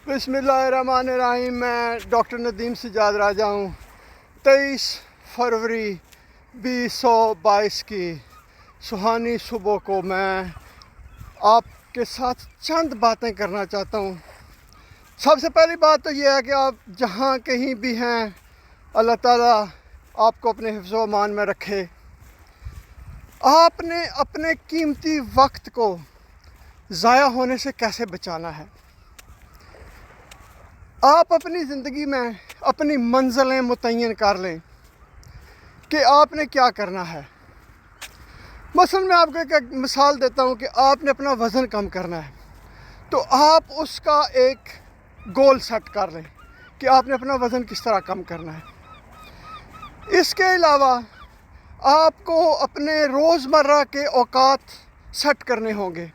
बिस्मिल्लाहिर्रहमानिर्रहीम। मैं डॉक्टर नदीम सजाद राजा हूँ। 23 फरवरी 2022 की सुहानी सुबह को मैं आपके साथ चंद बातें करना चाहता हूँ। सबसे पहली बात तो ये है कि आप जहाँ कहीं भी हैं, अल्लाह ताला आपको अपने हिफ्ज़-ओ अमान में रखे। आपने अपने कीमती वक्त को ज़ाया होने से कैसे बचाना है। आप अपनी ज़िंदगी में अपनी मंज़िलें मुतय्यन कर लें कि आपने क्या करना है। मसलन मैं आपको एक मिसाल देता हूँ कि आपने अपना वज़न कम करना है, तो आप उसका एक गोल सेट कर लें कि आपने अपना वज़न किस तरह कम करना है। इसके अलावा आपको अपने रोज़मर्रा के औकात सेट करने होंगे।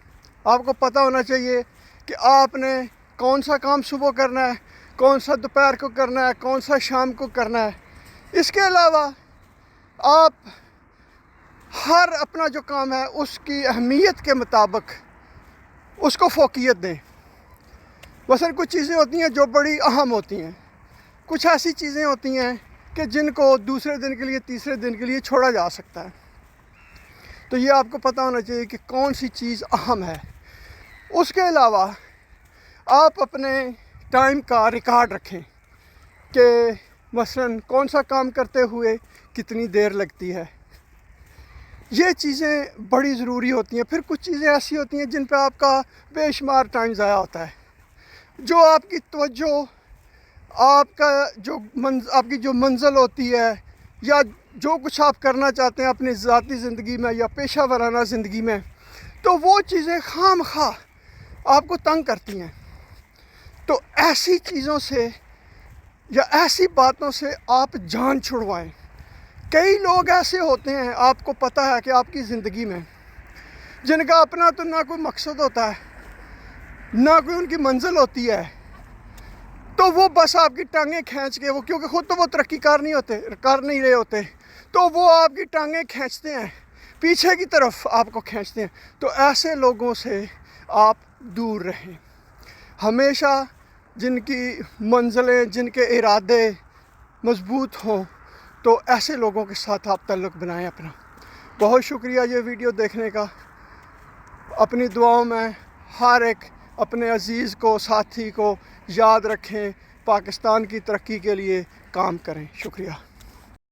आपको पता होना चाहिए कि आपने कौन सा काम सुबह करना है, कौन सा दोपहर को करना है, कौन सा शाम को करना है। इसके अलावा आप हर अपना जो काम है उसकी अहमियत के मुताबिक उसको फ़ोकियत दें। मसलन कुछ चीज़ें होती हैं जो बड़ी अहम होती हैं, कुछ ऐसी चीज़ें होती हैं कि जिनको दूसरे दिन के लिए, तीसरे दिन के लिए छोड़ा जा सकता है। तो ये आपको पता होना चाहिए कि कौन सी चीज़ अहम है। उसके अलावा आप अपने टाइम का रिकॉर्ड रखें कि मसलन कौन सा काम करते हुए कितनी देर लगती है। ये चीज़ें बड़ी ज़रूरी होती हैं। फिर कुछ चीज़ें ऐसी होती हैं जिन पर आपका बेशुमार टाइम ज़ाया होता है। जो आपकी तवज्जो, आपकी जो मंज़िल होती है, या जो कुछ आप करना चाहते हैं अपनी ज़ाती ज़िंदगी में या पेशा वराना ज़िंदगी में, तो वो चीज़ें खामखा आपको तंग करती हैं। तो ऐसी चीज़ों से या ऐसी बातों से आप जान छुड़वाएं। कई लोग ऐसे होते हैं, आपको पता है कि आपकी ज़िंदगी में, जिनका अपना तो ना कोई मकसद होता है, ना कोई उनकी मंजिल होती है, तो वो बस आपकी टांगें खींच के, वो क्योंकि ख़ुद तो वो तरक्की कर नहीं रहे होते, तो वो आपकी टांगें खींचते हैं, पीछे की तरफ आपको खींचते हैं। तो ऐसे लोगों से आप दूर रहें। हमेशा जिनकी मंजिलें, जिनके इरादे मज़बूत हों, तो ऐसे लोगों के साथ आप ताल्लुक़ बनाएं अपना। बहुत शुक्रिया ये वीडियो देखने का। अपनी दुआओं में हर एक अपने अज़ीज़ को, साथी को याद रखें। पाकिस्तान की तरक्की के लिए काम करें। शुक्रिया।